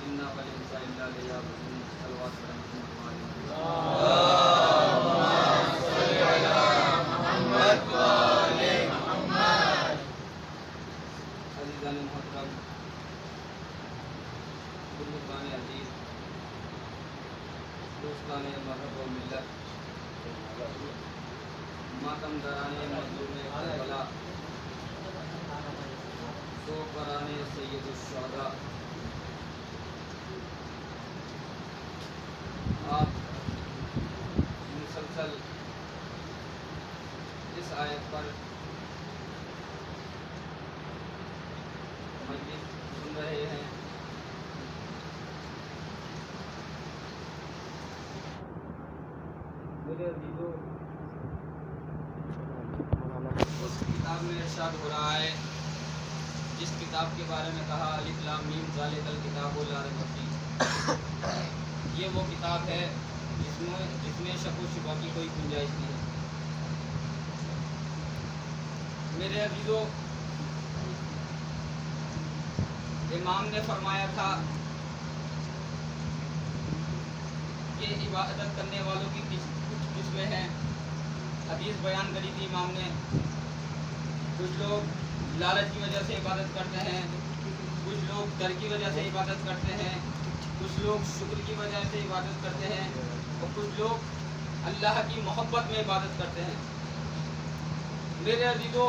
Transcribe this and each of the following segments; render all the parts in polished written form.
इन्ना वल इंसान इल्ला लियाबुदून सल्लल्लाहु अलैहि अज़ीज़ान मुहतरम बुज़ुर्गान अज़ीज़ दोस्तान मज़हब व मिल्लत मातमदारान मज़लूम करबला सोबरान सय्यदुश्शुहदा आप मुसलसल इस आयत पर मजलिस सुन रहे हैं। मेरे अज़ीज़ों, उस किताब में इरशाद हो रहा है जिस किताब के बारे में कहा अलिफ लाम मीम ज़ालिकल किताबु ला रैब फीह, ये वो किताब है जिसमें शक व शुबा की कोई गुंजाइश नहीं है। मेरे अज़ीज़ों, इमाम ने फरमाया था कि इबादत करने वालों की कुछ किस्में हैं। हदीस बयान करी थी इमाम ने। कुछ लोग लालच की वजह से इबादत करते हैं, कुछ लोग डर की वजह से इबादत करते हैं, कुछ लोग शुक्र की वजह से इबादत करते हैं और कुछ लोग अल्लाह की मोहब्बत में इबादत करते हैं। मेरे अज़ीज़ों,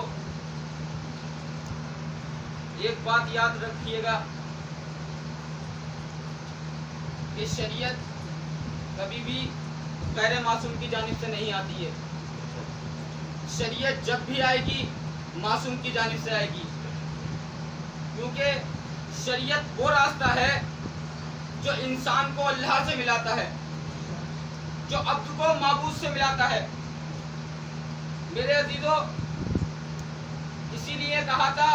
एक बात याद रखिएगा कि शरीयत कभी भी गैर मासूम की जानिब से नहीं आती है। शरीयत जब भी आएगी मासूम की जानिब से आएगी, क्योंकि शरीयत वो रास्ता है जो इंसान को अल्लाह से मिलाता है, जो अब्द को माबूद से मिलाता है। मेरे अज़ीज़ों, इसीलिए कहा था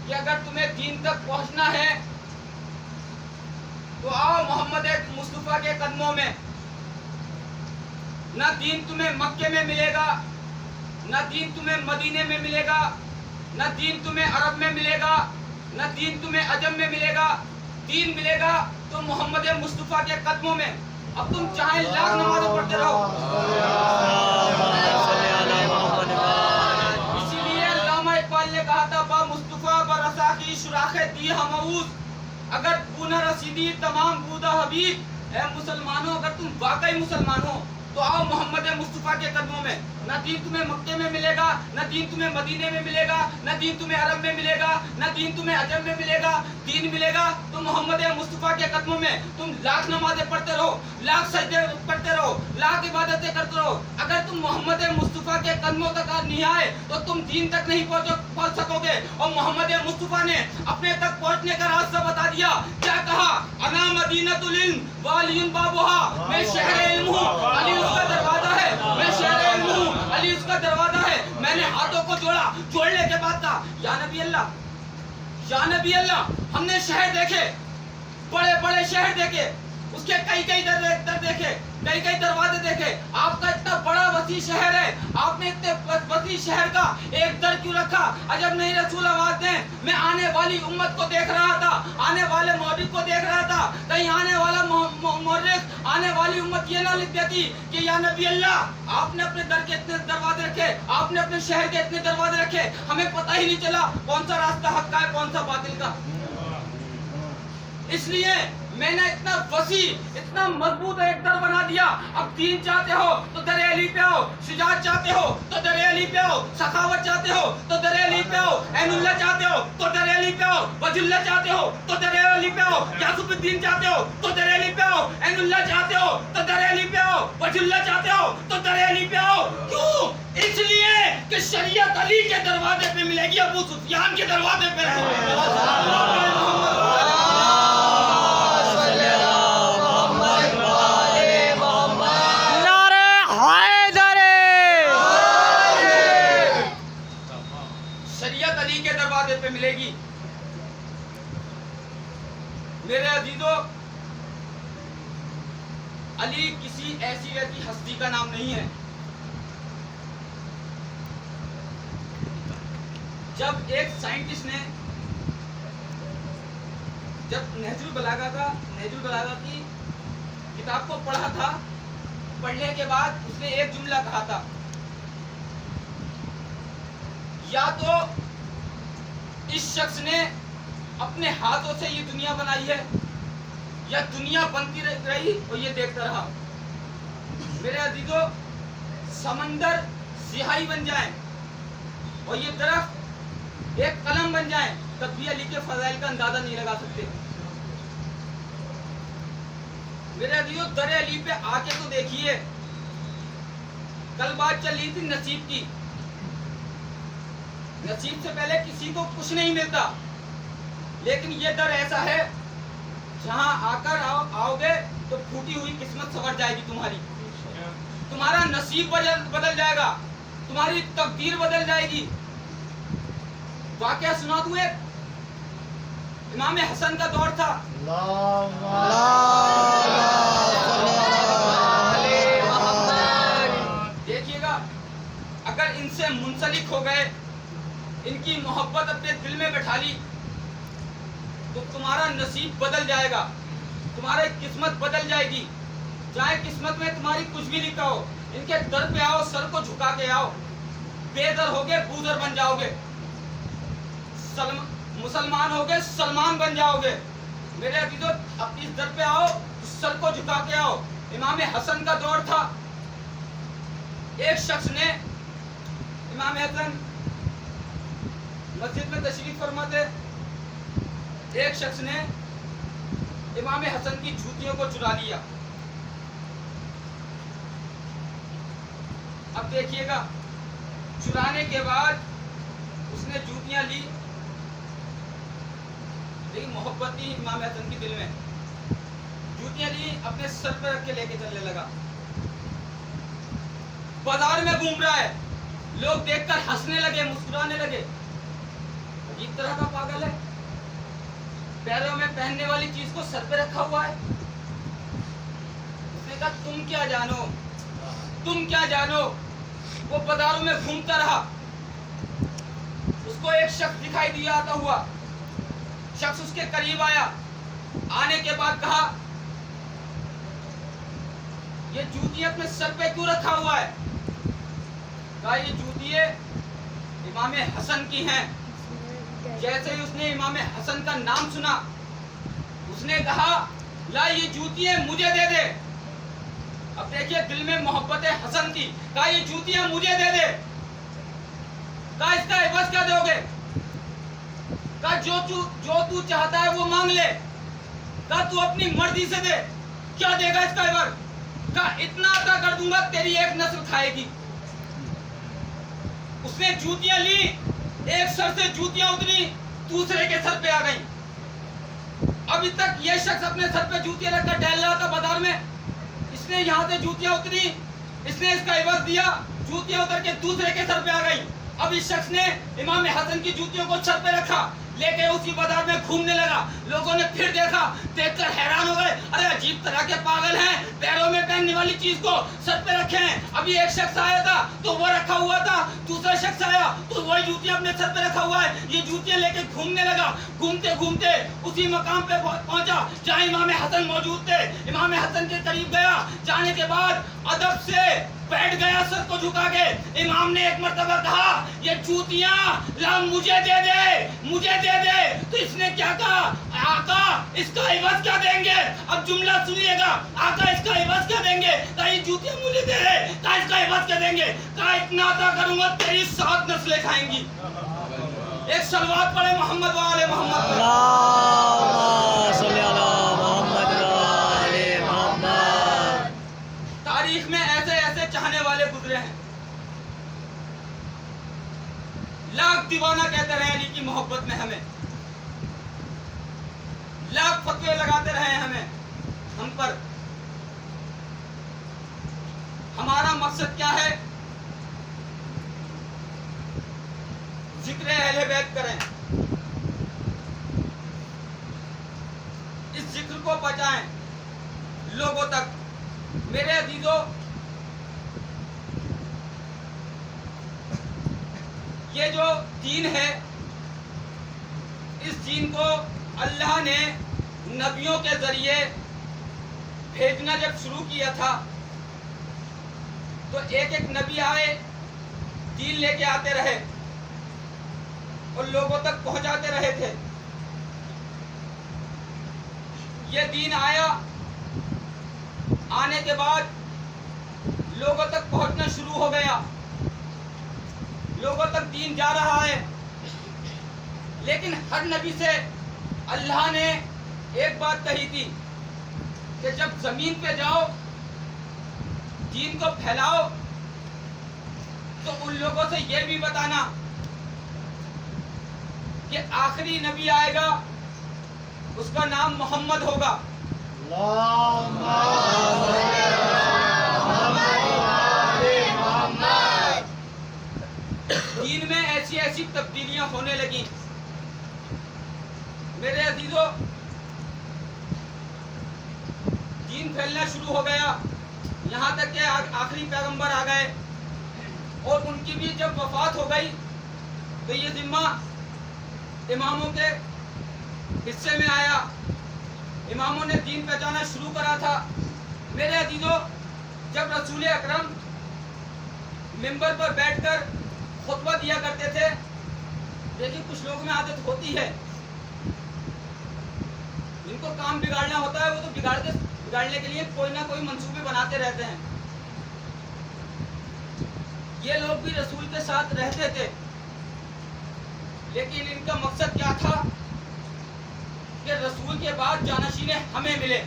कि अगर तुम्हें दीन तक पहुंचना है तो आओ मोहम्मद मुस्तफ़ा के कदमों में। ना दीन तुम्हें मक्के में मिलेगा, ना दीन तुम्हें मदीने में मिलेगा, ना दीन तुम्हें अरब में मिलेगा, ना दीन तुम्हें अजम में मिलेगा। दीन मिलेगा तो मोहम्मद मुस्तफ़ा के कदमों में। अब तुम चाहे लाख नमाज़ें पढ़ते रहो। इसीलिए अल्लामा इकबाल ने कहा था बा मुस्तफ़ा बरसा की शुराखे दी हमऊज, अगर पूना रसीदी तमाम बूदा हबीब। ए मुसलमानों, अगर तुम वाकई मुसलमान हो तो आओ मोहम्मद मुस्तफ़ा के कदमों में। ना दीन तुम्हें मक्के में मिलेगा, ना दीन तुम्हें मदीने में मिलेगा, ना दीन तुम्हें अरब में मिलेगा, ना दीन तुम्हें अजम में मिलेगा। दीन मिलेगा तो मोहम्मद मुस्तफ़ा के कदमों में। तुम लाख नमाज़ें पढ़ते रहो, लाख सजदे करते रहो, लाख इबादतें करते रहो। अगर तुम मोहम्मद मुस्तफ़ा के कदमों तक नहीं आए तो तुम दीन तक नहीं पहुंच सकोगे। और मोहम्मद मुस्तफ़ा ने अपने तक पहुंचने का रास्ता बता दिया। क्या कहा? अना मदीनतुल इल्म वालियुन बाबुहा, मैं शहर इल्म हूं, अली उसका दरवाजा है। मैं शहर इल्म हूं, अली उसका दरवाजा है। मैंने हाथों को जोड़ा, जोड़ने के बाद कहा या नबी अल्लाह, या नबी अल्लाह, हमने शहर देखे, बड़े बड़े शहर देखे, उसके कई कई दर देखे, कई कई दरवाजे देखे। आपका इतना बड़ा वसी शहर है, आपने इतने वसी शहर का एक दर क्यों रखा? अजब नहीं रसूल, आवाज दें। मैं आने वाली उम्मत को देख रहा था, आने वाले मौलिद को देख रहा था। कहीं आने वाला मौलिद, आने वाली उम्मत ये ना लिख देती कि या नबी अल्लाह, आपने अपने दर के इतने दरवाजे रखे, आपने अपने शहर के इतने दरवाजे रखे, हमें पता ही नहीं चला कौन सा रास्ता हक का है, कौन सा बातिल का। इसलिए मैंने इतना वसी, इतना मजबूत एक दर बना दिया। अब दीन चाहते हो तो दर अली पे आओ, शुजाअत चाहते हो तो दर अली पे आओ, सखावत चाहते हो तो दर अली पे आओ, ऐनुल्लाह चाहते हो तो दर अली पे आओ, वजुल्लाह चाहते हो तो दर अली पे आओ, यासूबुद्दीन चाहते हो तो दर अली पे आओ, ऐनुल्लाह चाहते हो तो दर अली पे आओ, वजुल्लाह चाहते हो तो दर अली पे आओ। क्यों? इसलिए कि शरीयत अली के दरवाजे पे मिलेगी, अबू सुफियान के दरवाजे पे नहीं। पे मिलेगी। मेरे अजीजों, अली किसी ऐसी वैसी हस्ती का नाम नहीं है। जब एक साइंटिस्ट ने جب نہج البلاغہ کی کتاب کو پڑھا تھا، پڑھنے کے بعد اس نے ایک جملہ کہا تھا، یا تو اس شخص نے اپنے ہاتھوں سے یہ دنیا بنائی ہے، یا دنیا بنتی رہی اور یہ دیکھتا رہا۔ میرے عزیزو، سمندر سیاہی بن جائیں اور یہ درخت ایک قلم بن جائیں، تب بھی علی کے فضائل کا اندازہ نہیں لگا سکتے۔ میرے عزیزو، در علی پہ آ کے تو دیکھیے، کل بات چل رہی تھی نصیب کی، نصیب سے پہلے کسی کو کچھ نہیں ملتا، لیکن یہ در ایسا ہے جہاں آ کر آؤ گے تو پھوٹی ہوئی قسمت سنور جائے گی تمہاری، تمہارا نصیب بدل جائے گا، تمہاری تقدیر بدل جائے گی۔ واقعہ سنا دوں، ایک امام حسن کا دور تھا، دیکھیے گا، اگر ان سے منسلک ہو گئے، ان کی محبت اپنے دل میں بٹھا لی تو تمہارا نصیب بدل جائے گا، تمہاری قسمت بدل جائے گی، چاہے قسمت میں تمہاری کچھ بھی لکھا ہو، ان کے در پہ آؤ، سر کو جھکا کے آؤ، بے در ہوگے بوزر بن جاؤ گے، مسلمان ہوگے سلمان بن جاؤ گے۔ میرے عزیزو، اپنی در پہ آؤ، سر کو جھکا کے آؤ۔ امام حسن کا دور تھا، ایک شخص نے، امام حسن مسجد میں تشریف فرما تھے، ایک شخص نے امام حسن کی جوتیوں کو چرا لیا۔ اب دیکھیے گا، چرانے کے بعد اس نے جوتیاں لی، لیکن محبت تھی امام حسن کی دل میں، جوتیاں لی، اپنے سر پہ رکھ کے لے کے چلنے لگا، بازار میں گھوم رہا ہے، لوگ دیکھ کر ہنسنے لگے، مسکرانے لگے، عجیب طرح کا پاگل ہے، پیروں میں پہننے والی چیز کو سر پہ رکھا ہوا ہے۔ اس نے کہا تم کیا جانو، تم کیا جانو۔ وہ بازاروں میں گھومتا رہا، اس کو ایک شخص دکھائی دیا آتا ہوا، شخص اس کے قریب آیا، آنے کے بعد کہا یہ جوتی اپنے سر پہ کیوں رکھا ہوا ہے؟ کہا یہ جوتی امام حسن کی ہیں۔ جیسے ہی اس نے امام حسن کا نام سنا، اس نے کہا لا یہ جوتیاں مجھے دے دے۔ اب دیکھیے دل میں محبت حسن تھی، کہا یہ جوتیاں مجھے دے دے۔ کہا اس کا عوض کیا دو گے؟ کہا جو تو چاہتا ہے وہ مانگ لے۔ کہا تو اپنی مرضی سے دے، کیا دے گا اس کا عوض؟ کہا اتنا عطا کر دوں گا تیری ایک نسل کھائے گی۔ اس نے جوتیاں لی، ایک سر سے جوتیاں اتری، دوسرے کے سر پہ آ گئیں۔ ابھی تک یہ شخص اپنے سر پہ جوتیاں رکھ کر ڈال رہا تھا بازار میں، اس نے یہاں سے جوتیاں اتری، اس نے اس کا عوض دیا، جوتیاں اتر کے دوسرے کے سر پہ آ گئی۔ اب اس شخص نے امام حسن کی جوتیوں کو سر پہ رکھا، لے کے اسی بازار میں گھومنے لگا۔ لوگوں نے پھر دیکھا، دیکھ کر حیران ہو گئے، ارے عجیب طرح کے پاگل ہیں، پیروں میں پہننے والی چیز کو سر پہ رکھے ہیں۔ ابھی ایک شخص آیا تھا تو وہ رکھا ہوا تھا، دوسرا شخص آیا تو وہی جوتیاں اپنے سر پہ رکھا ہوا ہے، یہ جوتیاں لے کے گھومنے لگا۔ گھومتے گھومتے اسی مقام پہ پہنچا جہاں امام حسن موجود تھے۔ امام حسن کے قریب گیا، جانے کے بعد ادب سے بیٹھ گیا سر کو جھکا کے۔ امام نے ایک مرتبہ کہا یہ جوتیاں لا مجھے دے دے، مجھے دے دے۔ تو اس نے کیا کہا؟ آقا اس کا عوض کیا دیں گے؟ اب جملہ سنیے گا، آقا اس کا عوض کیا دیں گے؟ کہا یہ جوتیاں مجھے دے دے۔ کہا اس کا عوض کیا دیں گے؟ کہا اتنا عطا کروں گا تیری 7 نسلیں کھائیں گی۔ ایک صلوات پڑھے محمد وآل محمد۔ اللہم صلی علی محمد وآل محمد۔ تاریخ میں ایسے ایسے چاہنے والے گزرے ہیں، لاکھ دیوانہ کہتے رہے علی کی محبت میں ہمیں، لاکھ فتوے لگاتے رہے ہمیں ہم پر۔ ہمارا مقصد کیا ہے؟ ذکر اہل بیت کریں، اس ذکر کو پہنچائیں لوگوں تک۔ میرے عزیزو، یہ جو دین ہے، اس دین کو اللہ نے نبیوں کے ذریعے بھیجنا جب شروع کیا تھا تو ایک ایک نبی آئے، دین لے کے آتے رہے اور لوگوں تک پہنچاتے رہے تھے. یہ دین آیا، آنے کے بعد لوگوں تک پہنچنا شروع ہو گیا، لوگوں تک دین جا رہا ہے. لیکن ہر نبی سے اللہ نے ایک بات کہی تھی کہ جب زمین پہ جاؤ، دین کو پھیلاؤ، تو ان لوگوں سے یہ بھی بتانا کہ آخری نبی آئے گا، اس کا نام محمد ہوگا. دین میں ایسی ایسی تبدیلیاں ہونے لگیں. میرے عزیزو، دین پھیلنا شروع ہو گیا، یہاں تک کہ آخری پیغمبر آ گئے اور ان کی بھی جب وفات ہو گئی تو یہ ذمہ اماموں کے حصے میں آیا. اماموں نے دین پہچانا شروع کرا تھا. میرے عزیزو، جب رسول اکرم منبر پر بیٹھ کر خطبہ دیا کرتے تھے، لیکن کچھ لوگوں میں عادت ہوتی ہے، جن کو کام بگاڑنا ہوتا ہے وہ تو بگاڑنے کے لیے کوئی نہ کوئی منصوبے بناتے رہتے ہیں. یہ لوگ بھی رسول کے ساتھ رہتے تھے، لیکن ان کا مقصد کیا تھا کہ رسول کے بعد جانشین ہمیں ملے،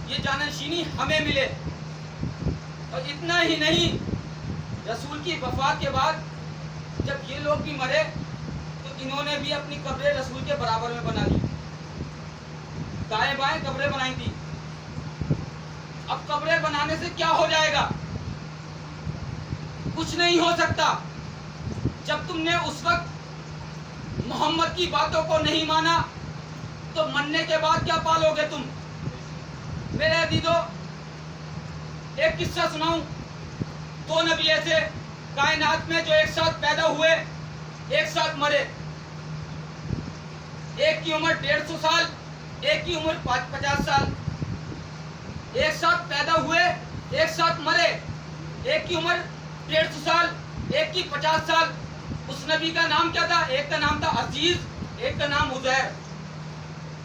یہ جانشینی ہمیں ملے. اور اتنا ہی نہیں، رسول کی وفات کے بعد جب یہ لوگ بھی مرے تو انہوں نے بھی اپنی قبریں رسول کے برابر میں بنا لی، دائیں بائیں قبریں بنائی تھی. اب قبریں بنانے سے کیا ہو جائے گا؟ کچھ نہیں ہو سکتا. جب تم نے اس وقت محمد کی باتوں کو نہیں مانا تو مننے کے بعد کیا پالو گے تم؟ میرے عزیزو، ایک قصہ سناؤں. دو نبی ایسے کائنات میں جو ایک ساتھ پیدا ہوئے، ایک ساتھ مرے. ایک کی عمر 150 سال، ایک کی عمر 50 سال. ایک ساتھ پیدا ہوئے، ایک ساتھ مرے. ایک کی عمر 150 سال، ایک کی 50 سال. اس نبی کا نام کیا تھا؟ ایک کا نام تھا عزیز، ایک کا نام عزیر.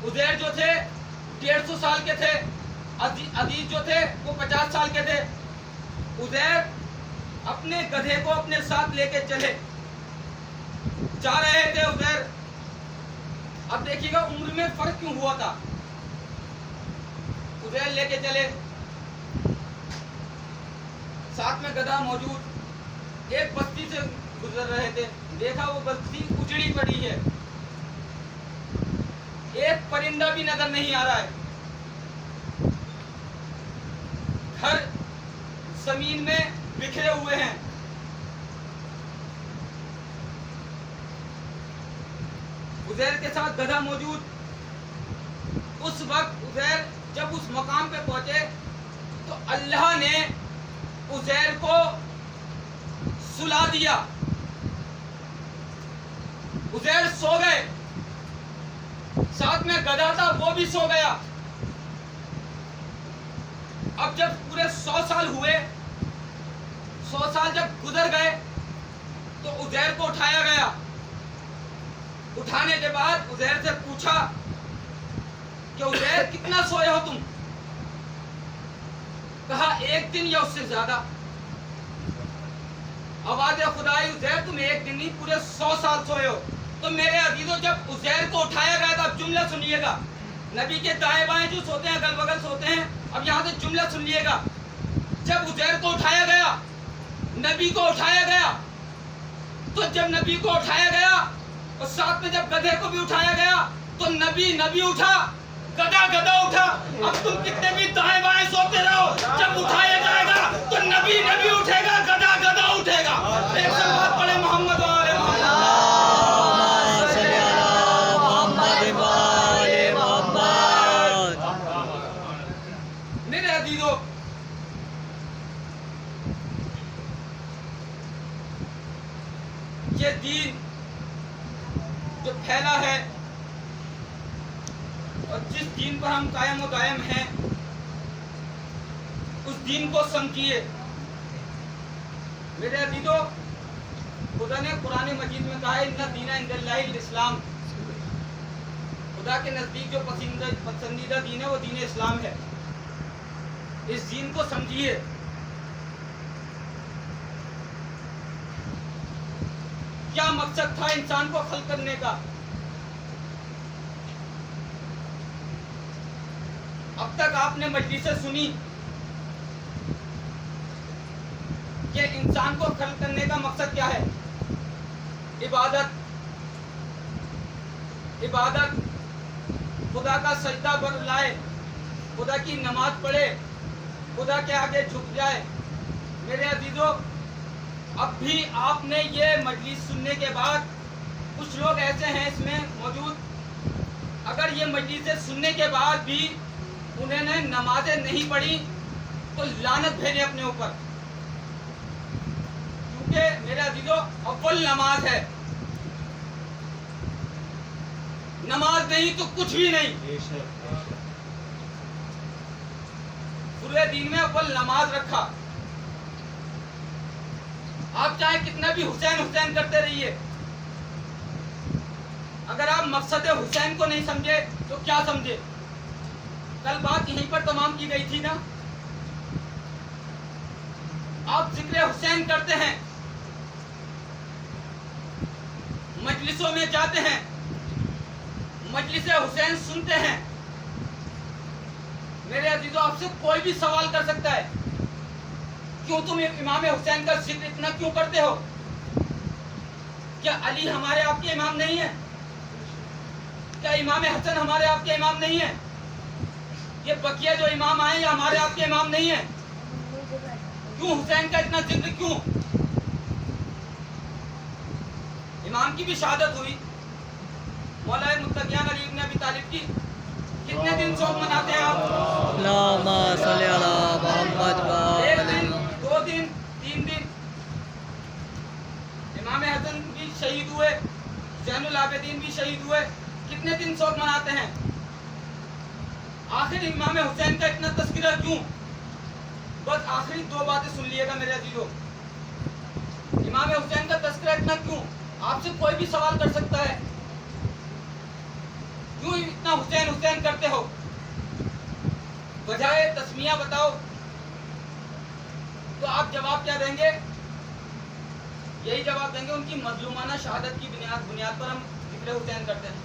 عزیر جو تھے 150 سال کے تھے، عزیز جو تھے وہ 50 سال کے تھے. عزیر اپنے گدھے کو اپنے ساتھ لے کے چلے، جا رہے تھے عزیر. اب دیکھیے گا عمر میں فرق کیوں ہوا تھا. عزیر لے کے چلے، ساتھ میں گدھا موجود. ایک بستی سے گزر رہے تھے، دیکھا وہ بستی اجڑی پڑی ہے، ایک پرندہ بھی نظر نہیں آ رہا ہے. گھر زمین میں بکھرے ہوئے ہیں. عزیر کے ساتھ گدھا موجود. اس وقت عزیر جب اس مقام پہ پہنچے تو اللہ نے عزیر کو سلا دیا. عزیر سو گئے، ساتھ میں گدھا تھا وہ بھی سو گیا. اب جب پورے 100 سال ہوئے، 100 سال جب گزر گئے تو عزیر کو اٹھایا گیا. اٹھانے کے بعد عزیر سے پوچھا کہ عزیر کتنا سوئے ہو تم؟ کہا 1 دن یا اس سے زیادہ. آواز خدائی، عزیر تم 1 دن نہیں پورے 100 سال سوئے ہو. تو میرے عزیزوں، جب عزیر کو اٹھایا گیا تھا، اب جملہ سنیے گا. نبی کے دائیں بائیں جو سوتے ہیں، اگل بغل سوتے ہیں. اب یہاں سے جملہ سن لیے گا. جب عزیر کو اٹھایا گیا، نبی کو اٹھایا گیا، تو جب نبی کو اٹھایا گیا اور ساتھ میں جب گدھے کو بھی اٹھایا گیا تو نبی اٹھا، گدھا اٹھا. اب تم کتنے بھی دائیں بائیں سوتے رہو، جب اٹھایا جائے گا تو نبی اٹھے گا، گدھا اٹھے گا. ایک سلوات پڑھے محمد و آل محمد. میرے عزیزو، یہ دین جو پھیلا ہے जिस दीन पर हम कायम व दायम हैं उस दीन को समझिए। मेरे अजीजों, खुदा ने कुरान मजीद में कहा है इन्ना दीना इंदल्लाहिल इस्लाम, खुदा के नजदीक जो पसंदीदा दीन है वो दीन इस्लाम है। इस दीन को समझिए। क्या मकसद था इंसान को खल्क करने का? अब तक आपने मजलिसें सुनी कि इंसान को खल्क करने का मकसद क्या है? इबादत, इबादत, खुदा का सजदा बर लाए, खुदा की नमाज पढ़े, खुदा के आगे झुक जाए। मेरे अजीजों, अब भी आपने ये मजलिस सुनने के बाद कुछ लोग ऐसे हैं इसमें मौजूद, अगर ये मजलिसें सुनने के बाद भी उन्होंने नमाजें नहीं पढ़ी तो लानत भेजे अपने ऊपर, क्योंकि मेरे अजीजों अव्वल नमाज है। नमाज नहीं तो कुछ भी नहीं। पूरे दिन में अव्वल नमाज रखा। आप चाहे कितना भी हुसैन हुसैन करते रहिए, अगर आप मकसद हुसैन को नहीं समझे तो क्या समझे? कल बात यहीं पर तमाम की गई थी ना। आप जिक्र हुसैन करते हैं, मजलिसों में जाते हैं, मजलिस हुसैन सुनते हैं। मेरे अजीजों, आपसे कोई भी सवाल कर सकता है, क्यों तुम इमाम हुसैन का जिक्र इतना क्यों करते हो? क्या अली हमारे आपके इमाम नहीं है? क्या इमाम हसन हमारे आपके इमाम नहीं है? ये बकिया जो इमाम आए ये हमारे आपके इमाम नहीं है? क्यों हुसैन का इतना जिक्र क्यों? इमाम की भी शहादत हुई, मौलाए मुत्तकियान अली इब्न अबी तालिब की। कितने दिन शोक मनाते हैं आप? अल्लाहुम्मा सल्ली अला मुहम्मद व एक अली। दिन, 2 दिन, 3 दिन। इमाम हसन भी शहीद हुए, ज़ैनुल आबिदीन भी शहीद हुए। कितने दिन शोक मनाते हैं? आखिर इमाम हुसैन का इतना तस्करा क्यों? बस आखिरी 2 बातें सुन लिएगा मेरे अजीजों। इमाम हुसैन का तस्करा इतना क्यों? आपसे कोई भी सवाल कर सकता है, क्यों इतना हुसैन हुसैन करते हो? बजाय तस्मिया बताओ तो आप जवाब क्या देंगे? यही जवाब देंगे, उनकी मजलूमाना शहादत की बुनियाद पर हम जिक्र हुसैन करते हैं।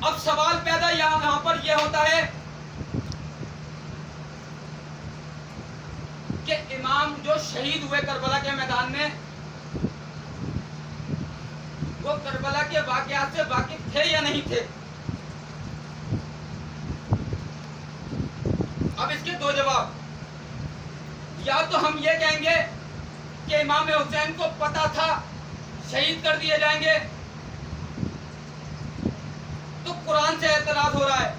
अब सवाल पैदा यहाँ पर यह होता है कि इमाम जो शहीद हुए करबला के मैदान में, वो करबला के वाकयात से वाकिफ थे या नहीं थे? अब इसके 2 जवाब। या तो हम ये कहेंगे कि इमाम हुसैन को पता था शहीद कर दिए जाएंगे, तो कुरान से एतराज हो रहा है,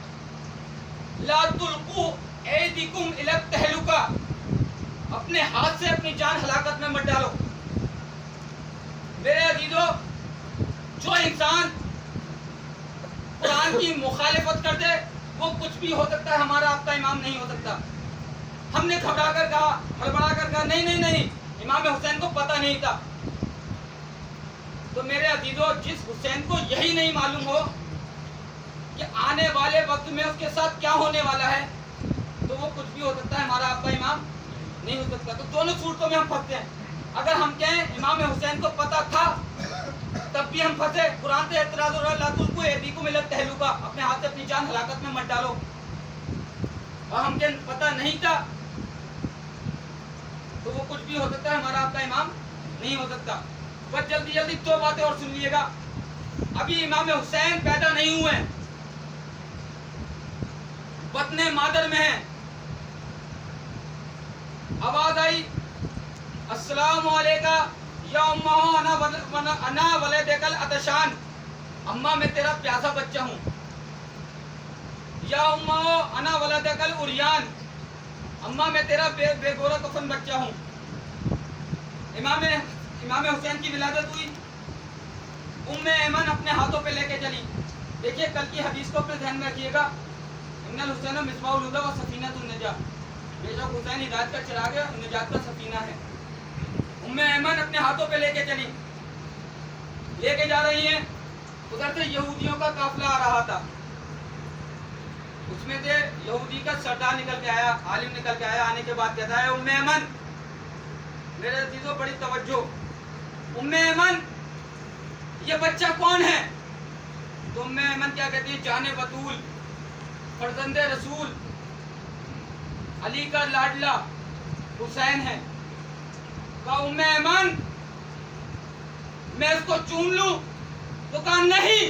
ला तुल्कू ऐदिकुम इला तहलुका, अपने हाथ से अपनी जान हलाकत में मत डालो। मेरे अजीजों, जो इंसान कुरान की मुखालिफत कर दे वो कुछ भी हो सकता है, हमारा आपका इमाम नहीं हो सकता। हमने घबरा कर कहा, हड़बड़ा कर कहा, नहीं नहीं नहीं, इमाम हुसैन को पता नहीं था। तो मेरे अजीजों, जिस हुसैन को यही नहीं मालूम हो कि आने वाले वक्त में उसके साथ क्या होने वाला है, तो वो कुछ भी हो सकता है, हमारा आपका इमाम नहीं हो सकता। तो दोनों सूरतों में हम फंसते हैं। अगर हम कहें इमाम हुसैन को पता था तब भी हम फंसे। कुरान से एतराज हो रहा है, ला तुल्कू ऐदिकुम इला तहलुका, अपने हाथ से अपनी जान हलाकत में मत डालो। और हम कहें पता नहीं था, तो वो कुछ भी हो सकता है, हमारा आपका इमाम नहीं हो सकता। बस जल्दी जल्दी 2 बातें और सुन लीजिएगा। अभी इमाम हुसैन पैदा नहीं हुए, बतने मादर में है। आवाज आई, अस्सलाम अलैका या उम्मा अना वलदकल अतशान, अम्मा मैं तेरा प्यासा बच्चा हूँ। या उम्मा अना वलदकल उरियान, अम्मा मैं तेरा बेगोरा कफन बच्चा हूँ। इमाम हुसैन की विलादत हुई, उम्मे ऐमन अपने हाथों पे लेके चली। देखिए कल की हदीस को अपने ध्यान में रखिएगा, इन्नल हुसैन मिसबाहुल हुदा व सफीनतुन नजात, बेशक हुसैन हिदायत का चिराग है, निजात का सफीना है। उम्मे ऐमन अपने हाथों पे लेके चली, लेके जा रही हैं, उधर से यहूदियों का काफिला आ रहा था, उसमें से यहूदी का सरदार निकल के आया, आलिम निकल के आया। आने के बाद कहता है उम्मे ऐमन, मेरे अजीजों बड़ी तवज्जो, उम्मे ऐमन ये बच्चा कौन है? तो उम्मे ऐमन क्या कहती है? जाने बतूल, फरजंदे रसूल, अली का लाडला हुसैन है। कहा उम्मे ऐमन मैं इसको चूम लूं? तो कहा नहीं,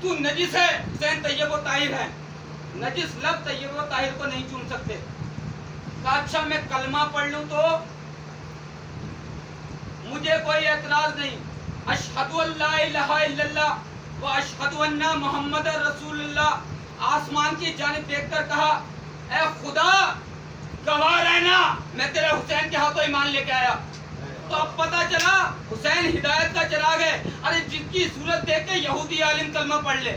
तू नजिस है, हुसैन तैयब व ताहिर है, नजिस लब तैयब व ताहिर को नहीं चूम सकते। कहा अच्छा मैं कलमा पढ़ लूं तो? मुझे कोई एतराज नहीं, अशहदु अल्ला इलाहा इल्लल्लाह व अशहदु अन्ना मुहम्मदर रसूलुल्लाह। आसमान की जानिब देखकर कहा ऐ खुदा गवाह रहना, मैं तेरे हुसैन के हाथों ईमान लेके आया। तो अब पता चला हुसैन हिदायत का चिराग है। अरे जिसकी सूरत देख के यहूदी आलिम कलमा पढ़ ले।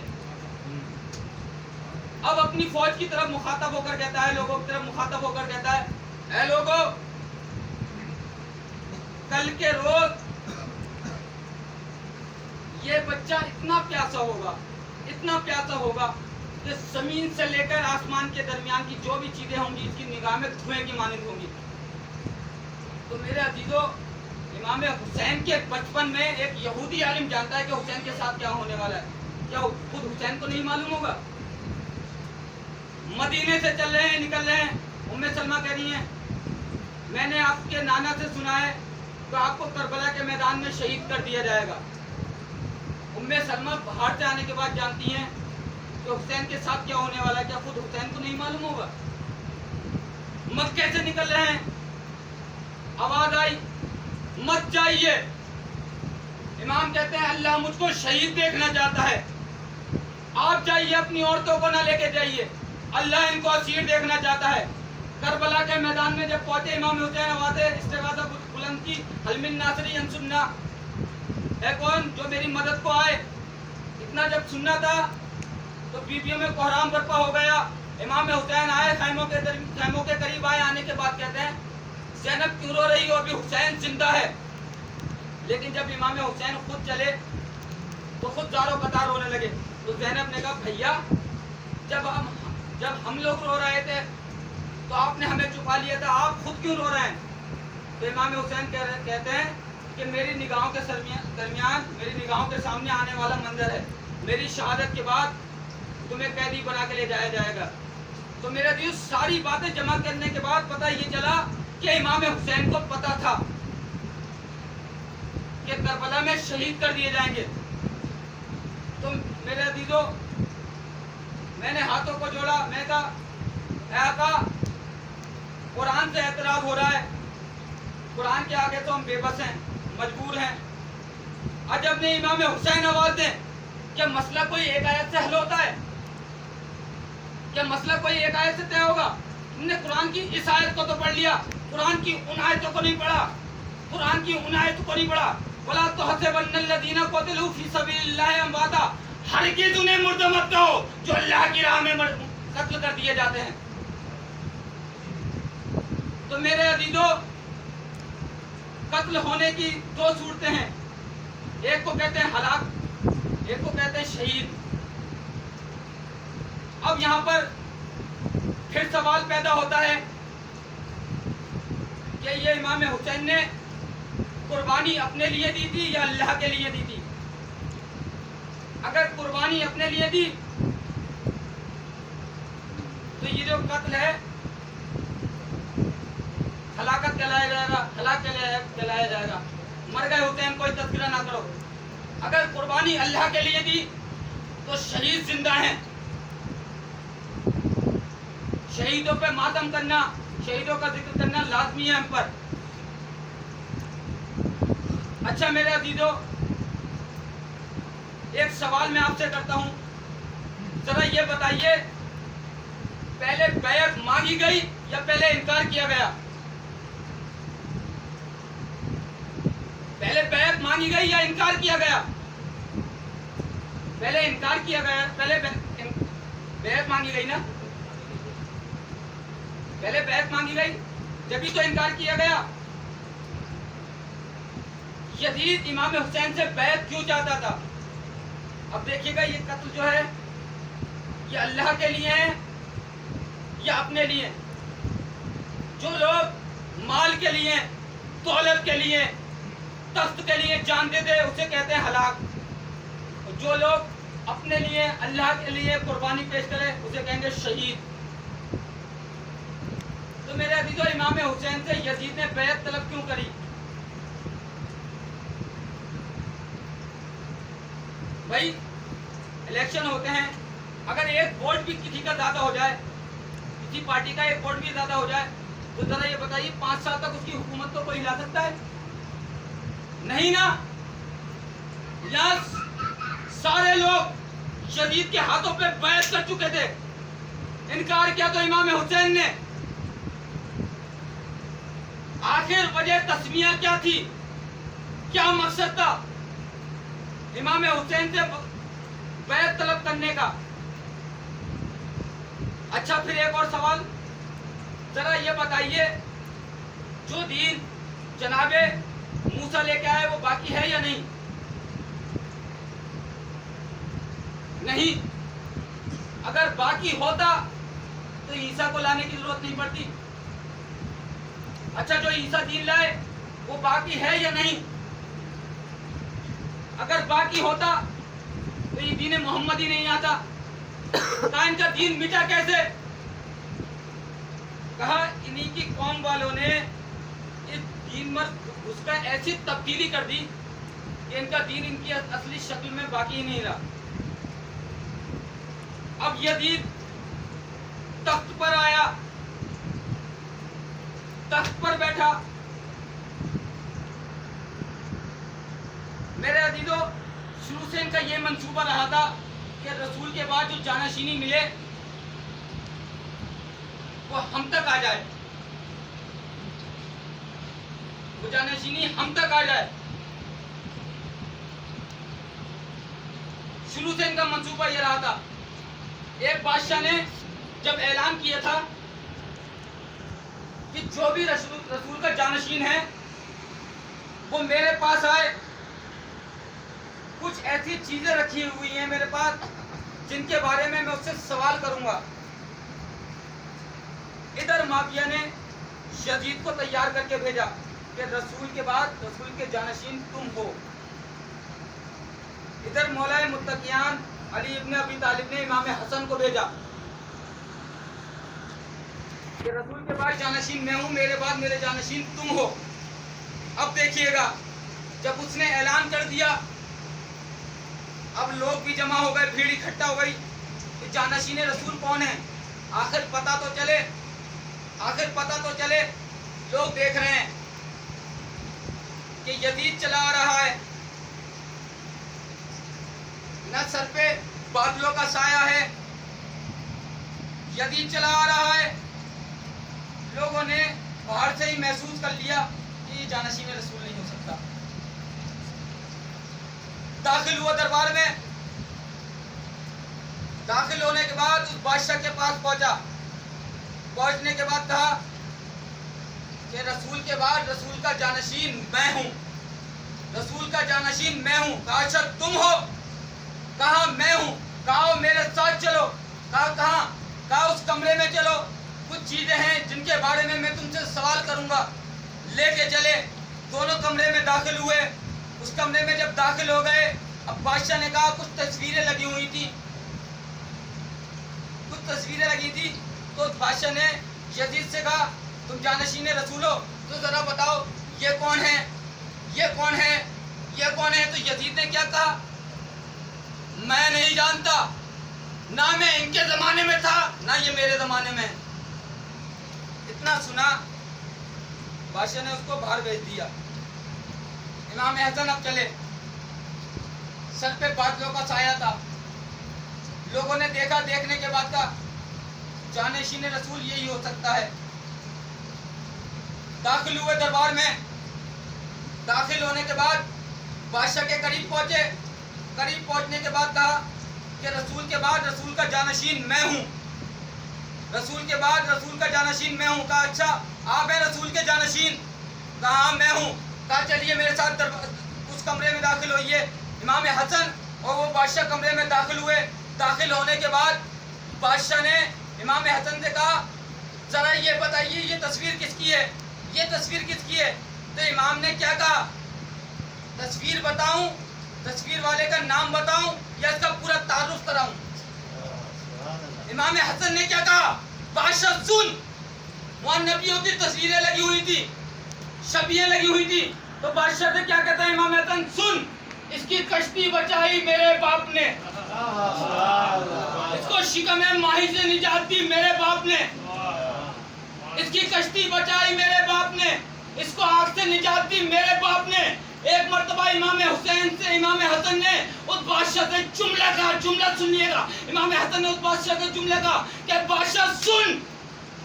अब अपनी फौज की तरफ मुखातब होकर कहता है, लोगों की तरफ मुखातब होकर कहता है, ऐ लोगों, कल के रोज ये बच्चा इतना प्यासा होगा, इतना प्यासा होगा कि जमीन से लेकर आसमान के दरमियान की जो भी चीजें होंगी इसकी निगाह में धुएं की मानिंद होंगी। तो मेरे अजीजों, इमाम हुसैन के बचपन में एक यहूदी आलिम जानता है कि हुसैन के साथ क्या होने वाला है। क्या खुद हुसैन को नहीं मालूम होगा? मदीने से चल रहे हैं, निकल रहे हैं, उम्मे सलमा कह रही हैं मैंने आपके नाना से सुना है तो आपको करबला के मैदान में शहीद कर दिया जाएगा। उम्मे सलमा बाहर से आने के बाद जानती हैं कि हुसैन के साथ क्या होने वाला है। क्या खुद हुसैन को नहीं मालूम होगा? मक्के से निकल रहे हैं, आवाज आई मत जाइए। इमाम कहते हैं अल्लाह मुझको शहीद देखना चाहता है, आप जाइए, अपनी औरतों को ना लेके जाइए, अल्लाह इनको असीर देखना चाहता है। करबला के मैदान में जब पहुंचे इमाम हुसैन आवाज़ इस्तिगासा बुलंद की, हल मिन नासरी अनसुन्ना, है कौन जो मेरी मदद को आए। इतना जब सुनना था तो बीबियों में कोहराम बर्पा हो गया। इमाम हुसैन आए, खैमों के करीब आए, आने के बाद कहते हैं ज़ैनब क्यों रो रही हो, अभी हुसैन जिंदा है। लेकिन जब इमाम हुसैन खुद चले तो खुद जारो कतार रोने लगे। तो ज़ैनब ने कहा भैया जब हम लोग रो रहे थे तो आपने हमें छुपा लिया था, आप खुद क्यों रो रहे हैं? तो इमाम हुसैन कहते हैं कि मेरी निगाहों के दरमियान, मेरी निगाहों के सामने आने वाला मंजर है, मेरी शहादत के बाद तुम्हें कैदी बना के ले जाया जाएगा। तो मेरे दिल सारी बातें जमा करने के बाद पता ये चला कि इमाम हुसैन को पता था कि करबला में शहीद कर दिए जाएंगे। तो मेरे अजीजों, मैंने हाथों को जोड़ा, मैं कहा कुरान से एतराज हो रहा है, कुरान के आगे तो हम बेबस हैं, मजबूर हैं। अजब ने इमाम हुसैन आवाज दें, क्या मसला कोई एक आयत से हल होता है? क्या मसला कोई एक आयत से तय होगा? तुमने कुरान की इस आयत को तो पढ़ लिया, कुरान की उन आयतों को नहीं पढ़ा, कुरान की उन आयतों को नहीं पढ़ा। वला तुहसिबन्नल्लज़ीना क़ुतिलू फ़ी सबीलिल्लाहि अमवाता, हरगिज़ उन्हें मुर्दा मत कहो जो अल्लाह की राह में कत्ल कर दिए जाते हैं। तो मेरे अजीजों, कत्ल होने की दो सूरतें हैं, एक को कहते हैं हलाक, एक को कहते हैं शहीद। अब यहाँ पर फिर सवाल पैदा होता है कि ये इमाम हुसैन ने कुर्बानी अपने लिए दी थी या अल्लाह के लिए दी थी? अगर कुर्बानी अपने लिए दी तो ये जो कत्ल है हलाकत कहलाया जाएगा, हलाक कहलाया जाएगा। मर गए हुसैन, कोई तस्करा ना करो। अगर कुर्बानी अल्लाह के लिए दी तो शहीद जिंदा हैं। शहीदों पे मातम करना, शहीदों का जिक्र करना लाजमी है हम पर। अच्छा मेरे अजीजों, एक सवाल मैं आपसे करता हूं, जरा ये बताइए पहले बैत मांगी गई या पहले इनकार किया गया? पहले बैत मांगी गई या इनकार किया गया? पहले इनकार किया गया, पहले बैत मांगी गई ना, पहले बैत मांगी गई, जब तो इनकार किया गया। यजीद इमाम हुसैन से बैत क्यों चाहता था? अब देखिएगा, ये कत्ल जो है ये अल्लाह के लिए है या अपने लिए? जो लोग माल के लिए, दौलत के लिए, तख्त के लिए जान देते उसे कहते हैं हलाक। और जो लोग अपने लिए, अल्लाह के लिए कुर्बानी पेश करे उसे कहेंगे शहीद। तो मेरे अजीजों, इमाम हुसैन से यजीद ने बैत तलब क्यों करी? भाई इलेक्शन होते हैं, अगर एक वोट भी किसी का ज्यादा हो जाए, किसी पार्टी का एक वोट भी ज्यादा हो जाए, तो जरा ये बताइए 5 साल तक उसकी हुकूमत को कोई हिला सकता है? नहीं ना। यहाँ सारे लोग यजीद के हाथों पे बैत कर चुके थे, इनकार किया तो इमाम हुसैन ने। आखिर वजह तस्मिया क्या थी, क्या मकसद था इमाम हुसैन से बैत तलब करने का? अच्छा, फिर एक और सवाल, जरा ये बताइए, जो दीन जनाबे मूसा लेके आए वो बाकी है या नहीं? नहीं। अगर बाकी होता तो ईसा को लाने की जरूरत नहीं पड़ती। अच्छा, जो ईसा दीन लाए वो बाकी है या नहीं? अगर बाकी होता तो ये दीन मोहम्मद ही नहीं आता। कहा इनका दीन मिटा कैसे? कहा इन्हीं की कौम वालों ने इस दीन में उसका ऐसी तब्दीली कर दी कि इनका दीन इनकी असली शक्ल में बाकी ही नहीं रहा। अब यजीद तख्त पर आया, तख्त पर बैठा। मेरे अजीजों, शुरू से इनका ये मंसूबा रहा था कि रसूल के बाद जो जानशीनी मिले वो हम तक आ जाए, वो जानशीनी हम तक आ जाए। शुरू से इनका मंसूबा ये रहा था। एक बादशाह ने जब ऐलान किया था कि जो भी रसूल का जानशीन है वो मेरे पास आए, कुछ ऐसी चीजें रखी हुई हैं मेरे पास जिनके बारे में मैं उससे सवाल करूंगा। इधर माफिया ने यजीद को तैयार करके भेजा कि रसूल के बाद रसूल के जानशीन तुम हो। इधर मौलाए मुत्तकियान अली इब्न अबी तालिब ने इमाम हसन को भेजा कि रसूल के बाद जानशीन मैं हूं, मेरे बाद मेरे जानशीन तुम हो। अब देखिएगा, जब उसने ऐलान कर दिया, अब लोग भी जमा हो गए, भीड़ इकट्ठा हो गई कि जानशीन रसूल कौन है, आखिर पता तो चले, आखिर पता तो चले। लोग देख रहे हैं कि यजीद चला आ रहा है, न सर पे बादलों का साया है, यजीद चला आ रहा है। लोगों ने बाहर से ही महसूस कर लिया कि ये जानशीन रसूल नहीं हो सकता। दाखिल हुआ दरबार में, दाखिल होने के बाद उस बादशाह के पास पहुंचा। पहुंचने के बाद कहा कि रसूल के बाद रसूल का जानशीन मैं हूं, रसूल का जानशीन मैं हूं। कहा अच्छा तुम हो? कहा मैं हूं। कहा मेरे साथ चलो। कहा कहां? कहा उस कमरे में चलो, कुछ चीजें हैं जिनके बारे में मैं तुमसे सवाल करूंगा। लेके चले, दोनों कमरे में दाखिल हुए। उस कमरे में जब दाखिल हो गए, अब बादशाह ने कहा कुछ तस्वीरें लगी हुई थी, कुछ तस्वीरें लगी थी। तो बादशाह ने यजीद से कहा तुम जानशीन रसूल हो, तो जरा बताओ ये कौन है, ये कौन है, ये कौन है? तो यजीद ने क्या कहा, मैं नहीं जानता, ना मैं इनके जमाने में था ना ये मेरे जमाने में। इतना सुना, बादशाह ने उसको बाहर भेज दिया। इमाम हसन अब चले, सर पे बादलों का साया था। लोगों ने देखा, देखने के बाद कहा जानशीन रसूल यही हो सकता है। दाखिल हुए दरबार में। दाखिल होने के बाद बादशाह के करीब पहुंचे। करीब पहुंचने के बाद कहा کہ رسول کے بعد رسول کا جانشین میں ہوں، رسول کے بعد رسول کا جانشین میں ہوں. کہا اچھا آپ ہیں رسول کے جانشین؟ کہا ہاں میں ہوں. کہا چلیے میرے ساتھ اس کمرے میں داخل ہوئیے. امام حسن اور وہ بادشاہ کمرے میں داخل ہوئے. داخل ہونے کے بعد بادشاہ نے امام حسن سے کہا ذرا یہ بتائیے یہ تصویر کس کی ہے، یہ تصویر کس کی ہے؟ تو امام نے کیا کہا، تصویر بتاؤں، تصویر والے کا نام بتاؤں یا اس کا پورا تعارف کراؤں؟ امام حسن نے کیا کہا، بادشاہ سن، وہاں نبیوں کی تصویریں لگی ہوئی تھی، شبیہیں لگی ہوئی تھی. تو بادشاہ سے کیا کہتا ہے امام حسن، سن، اس کی کشتی بچائی میرے باپ نے، اس کو شکم ماہی سے نجات دی میرے باپ نے، اس کی کشتی بچائی میرے باپ نے، اس کو آگ سے نجات دی میرے باپ نے. ایک مرتبہ امام حسین سے امام حسن نے اس بادشاہ سے جملہ کہا، جملہ سنیے گا. امام حسن نے اس بادشاہ سے جملہ کہا کہ بادشاہ سن،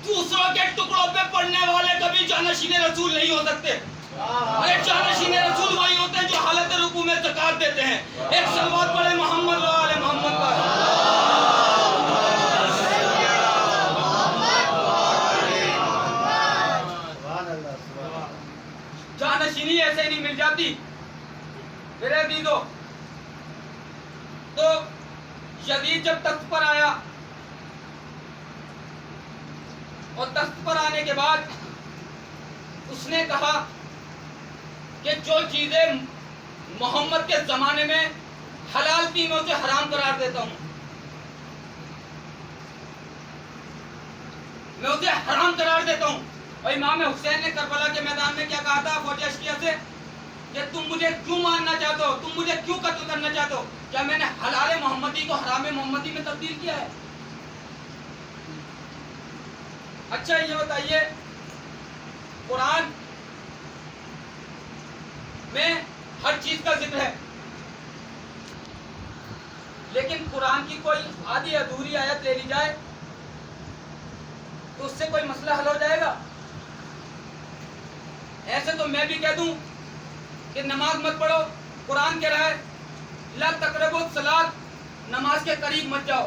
دوسروں کے ٹکڑوں پہ پڑنے والے کبھی جانشین رسول نہیں ہو سکتے. ارے جانشین رسول وہی ہوتے ہیں جو حالت رکوع میں زکات دیتے ہیں. ایک صلوات پڑھے محمد و آل محمد پر. جانشینی ایسے ہی نہیں مل جاتی میرے عزیزو. تو یزید جب تخت پر آیا اور تخت پر آنے کے بعد اس نے کہا کہ جو چیزیں محمد کے زمانے میں حلال تھی میں اسے حرام قرار دیتا ہوں، میں اسے حرام قرار دیتا ہوں. اور امام حسین نے کربلا کے میدان میں کیا کہا تھا فوج اشکیہ سے کہ تم مجھے کیوں مارنا چاہتے ہو، تم مجھے کیوں قتل کرنا چاہتے ہو؟ کیا میں نے حلال محمدی کو حرام محمدی میں تبدیل کیا ہے؟ اچھا یہ بتائیے، قرآن میں ہر چیز کا ذکر ہے، لیکن قرآن کی کوئی آدھی ادھوری آیت لے لی جائے تو اس سے کوئی مسئلہ حل ہو جائے گا؟ ایسے تو میں بھی کہہ دوں کہ نماز مت پڑھو، قرآن کہہ رہا ہے لا تقربوا الصلاۃ، نماز کے قریب مت جاؤ.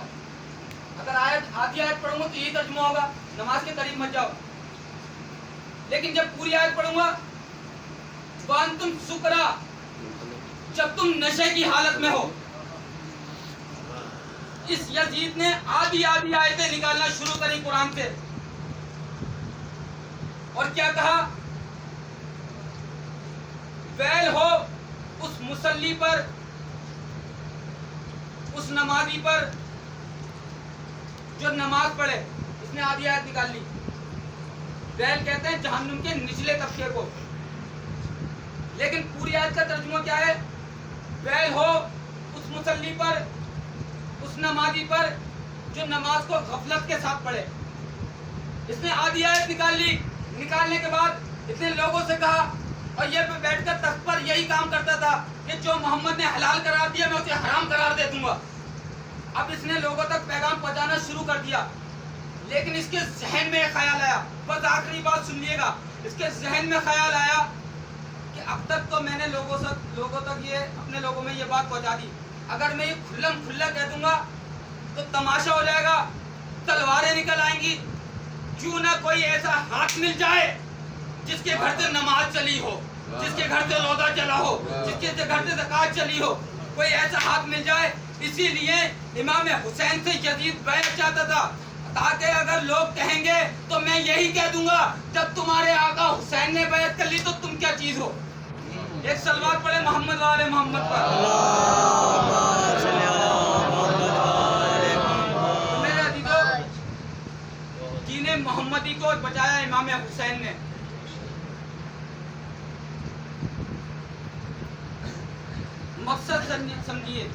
اگر آدھی آیت پڑھوں گا تو یہی ترجمہ ہوگا نماز کے قریب مت جاؤ. لیکن جب پوری آیت پڑھوں گا وانتم سکرا، جب تم نشے کی حالت میں ہو. اس یزید نے آدھی آیتیں نکالنا شروع کری قرآن سے اور کیا کہا، ویل ہو اس مصلی پر، اس نمازی پر جو نماز پڑھے. اس نے آدھی آیت نکال لی. ویل کہتے ہیں جہنم کے نچلے طبقے کو، لیکن پوری آیت کا ترجمہ کیا ہے، ویل ہو اس مصلی پر، اس نمازی پر جو نماز کو غفلت کے ساتھ پڑھے. اس نے آدھی آیت نکال لی. نکالنے کے بعد اس نے لوگوں سے کہا، اور یہ پہ بیٹھ کر تخت پر یہی کام کرتا تھا کہ جو محمد نے حلال قرار دیا میں اسے حرام قرار دے دوں گا. اب اس نے لوگوں تک پیغام پہنچانا شروع کر دیا، لیکن اس کے ذہن میں خیال آیا، بس آخری بات سنیے گا، اس کے ذہن میں خیال آیا کہ اب تک تو میں نے لوگوں تک یہ اپنے لوگوں میں یہ بات پہنچا دی، اگر میں یہ کھلم کھلا کہہ دوں گا تو تماشا ہو جائے گا، تلواریں نکل آئیں گی. کیوں نہ کوئی ایسا ہاتھ مل جائے جس کے گھر سے نماز چلی ہو، جس کے گھر سے روزہ چلا ہو، جس کے گھر سے زکات چلی ہو، کوئی ایسا ہاتھ مل جائے. اسی لیے امام حسین سے یزید بیعت چاہتا تھا تاکہ اگر لوگ کہیں گے تو میں یہی کہہ دوں گا جب تمہارے آقا حسین نے بیعت کر لی تو تم کیا چیز ہو. ایک صلوات پڑھے محمد و آل محمد پر. میرے عزیزو، دین محمدی کو بچایا امام حسین نے. مقصد سمجھیے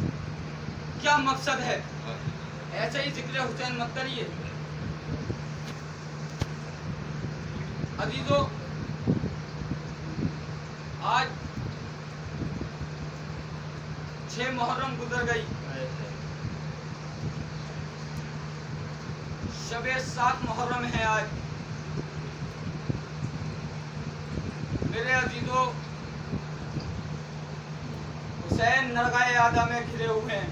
کیا مقصد ہے، ایسے ہی ذکر حسین مت کریے. عزیزو، آج 6 محرم گزر گئی، شب 7 محرم ہے آج. میرے عزیزو، حسین نرغائے آدھا میں گھرے ہوئے ہیں.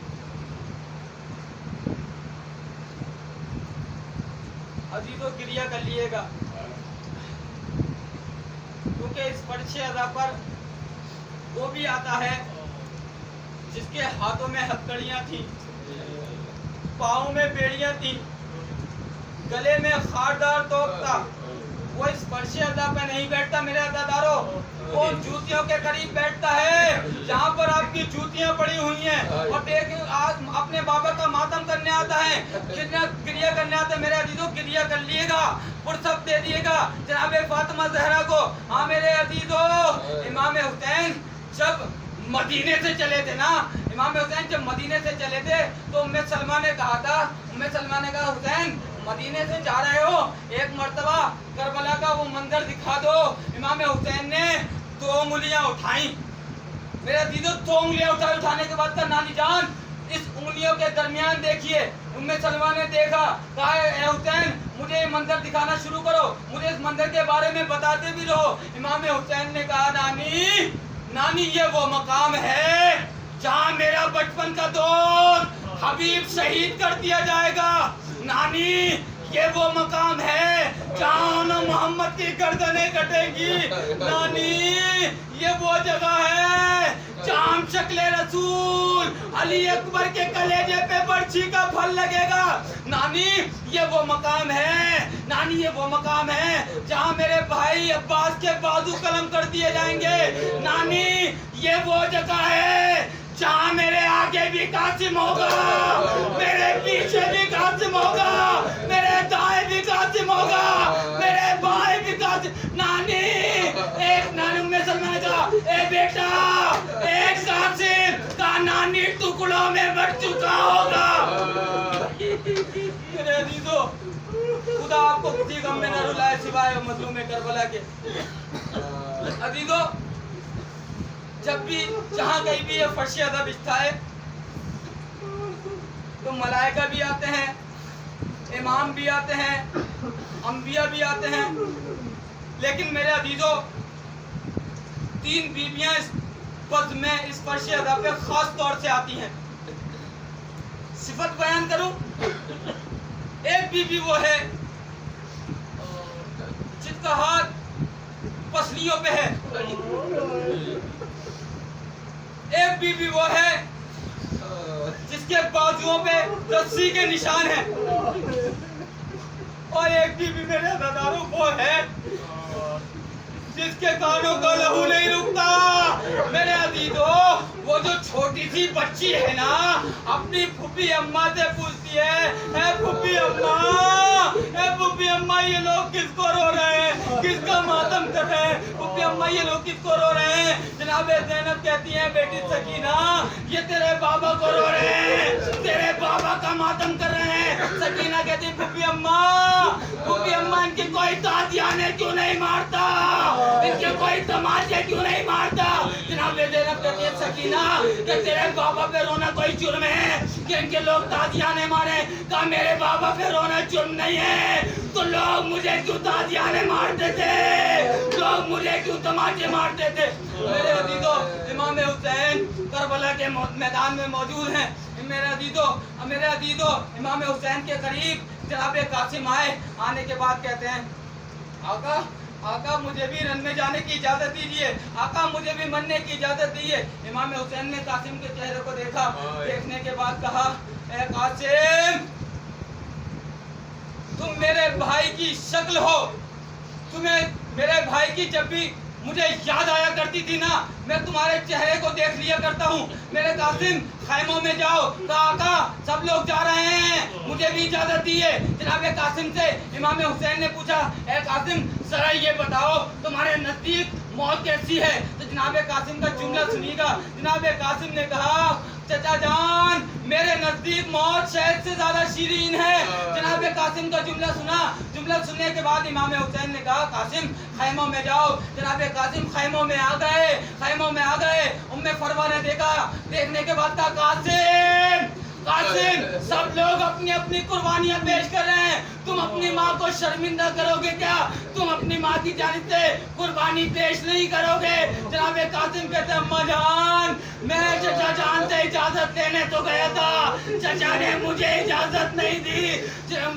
अजीजों क्रिया कर लिएगा, क्योंकि इस पर्चे अदा पर वो भी आता है जिसके हाथों में हथकड़ियां थी, पाँव में बेड़ियां थी, गले में खारदार तोप था। वो इस पर्चे अदा पे नहीं बैठता मेरे अदादारों, वो जूतियों के करीब बैठता है जहाँ पर आपकी जूतियां पड़ी हुई हैं, और एक आज अपने बाबा का मातम करने आता है, क्रिया करने आता है। मेरे अजीजों क्रिया कर लिएगा, फुर्सत दे दिएगा जनाब फातिमा ज़हरा को। हाँ मेरे अजीजों, इमाम हुसैन जब मदीने से चले थे ना, इमाम हुसैन जब मदीने से चले थे तो उम्मे सलमा ने कहा था, उम्मे सलमा ने कहा हुसैन मदीने से जा रहे हो, एक मर्तबा करबला का वो मंजर दिखा दो। इमाम हुसैन ने 2 उंगलियां उठाई। मेरे दीदो 2 उंगलियां उठाने के बाद का नानी जान इस उंगलियों के दरमियान देखिए। उम्मे सलमा ने देखा, कहा ए हुसैन मुझे ये मंजर दिखाना शुरू करो, मुझे इस मंजर के बारे में बताते भी रहो। इमाम हुसैन ने कहा नानी, नानी ये वो मकाम है जहाँ मेरा बचपन का दोस्त हबीब शहीद कर दिया जाएगा। नानी ये वो मकाम है जहाँ मोहम्मद की गर्दनें कटेंगी। नानी ये वो जगह है जहाँ शक्ले रसूल अली अकबर के कलेजे पे बर्छी का फल लगेगा। नानी ये वो मकाम है, नानी ये वो मकाम है जहाँ मेरे भाई अब्बास के बाजू कलम कर दिए जाएंगे। नानी ये वो जगह है जहाँ मेरे आगे भी कासिम होगा, मेरे पीछे भी कासिम होगा, मेरे दाएं भी कासिम होगा, मेरे बाएं भी कासिम। नानी एक नानी में सलमान का ए बेटा एक कासिम का नानी टुकड़ों में बट चुका होगा। मेरे अजीजों, खुदा आपको किसी गम में न रुलाए सिवाय मजलूम करबला के। अजीजों, जब भी जहाँ कहीं भी ये फर्श अदा बिछता है तो मलाइका भी आते हैं, इमाम भी आते हैं, अंबिया भी आते हैं, लेकिन मेरे अजीजों 3 बीबियां इस पद में इस फर्श अदा पे खास तौर से आती हैं। सिफत बयान करूं, एक बीबी वो है जिसका हाथ पसलियों पे है, एक बीबी वो है जिसके बाजुओं पे रस्सी के निशान हैं, और एक बीबी मेरे अज़ादारों वो है जिसके कानों का लहू नहीं रुकता। मेरे अजीजों, वो जो छोटी सी बच्ची है ना, अपनी फूफी अम्मा से पूछती है फूफी अम्मा, फूफी अम्मा ये लोग किसको रो रहे हैं, किसका मातम कर रहे हैं, फूफी अम्मा ये लोग किसको रो रहे हैं। जनाब ज़ैनब कहती है बेटी सकीना ये तेरे बाबा को रो रहे हैं, तेरे बाबा का मातम कर रहे हैं। सकीना कहती फूफी अम्मा इनकी कोई ताजियाने क्यों नहीं मारता, इनके कोई तमाचे क्यों नहीं मारता। जनाब ज़ैनब कहती है सकीना कि तेरे बाबा पे रोना कोई जुर्म है कि इनके लोग ताजियाने मारे। कहा मेरे बाबा पे रोना जुर्म नहीं है तो लोग मुझे क्यों ताजियाने मारते थे, लोग मुझे क्यों तमाचे मारते थे। मेरे अजीजों, इमाम हुसैन करबला के मैदान में मौजूद हैं। मेरे अजीजों इमाम हुसैन के करीब जनाब कासिम आए। आने के बाद कहते हैं आका मुझे भी रन में जाने की इजाजत दीजिए, आका मुझे भी मरने की इजाजत दीजिए। इमाम हुसैन ने कासिम के चेहरे को देखा, देखने के बाद कहा ए कासिम तुम मेरे भाई की शक्ल हो, तुम्हें मेरे भाई की जब भी मुझे याद आया करती थी ना, मैं तुम्हारे चेहरे को देख लिया करता हूँ। मेरे कासिम खैमों में जाओ। कहा आका सब लोग जा रहे हैं, मुझे भी इजाजत दी है। जनाब कासिम से इमाम हुसैन ने पूछा ए कासिम जरा ये बताओ तुम्हारे नजदीक मौत कैसी है। तो जनाब कासिम का जुमला सुनिएगा। जनाब कासिम ने कहा चचा जान मेरे नजदीक मौत शहद से ज्यादा शीरीन है। जनाब कासिम का जुमला सुना। जुमला सुनने के बाद इमाम हुसैन ने कहा कासिम खैमों में जाओ। जनाब कासिम खैमों में आ गए। उम्मे फरवा ने देखा, देखने के बाद कहा कासिम सब लोग अपनी अपनी कुर्बानियां पेश कर रहे हैं, तुम अपनी माँ को शर्मिंदा करोगे क्या, तुम अपनी माँ की जानिब से कुर्बानी पेश नहीं करोगे। जनाब कासिम कहते अम्मा जान मैं चचा जान से اجازت لینے تو گیا تھا، چچا نے مجھے اجازت نہیں دی۔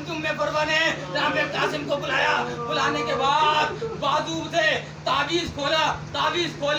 تم نے پروا نے رام قاسم کو بلایا، بلانے کے بعد بازو سے تعویذ کھولا، تعویذ کھول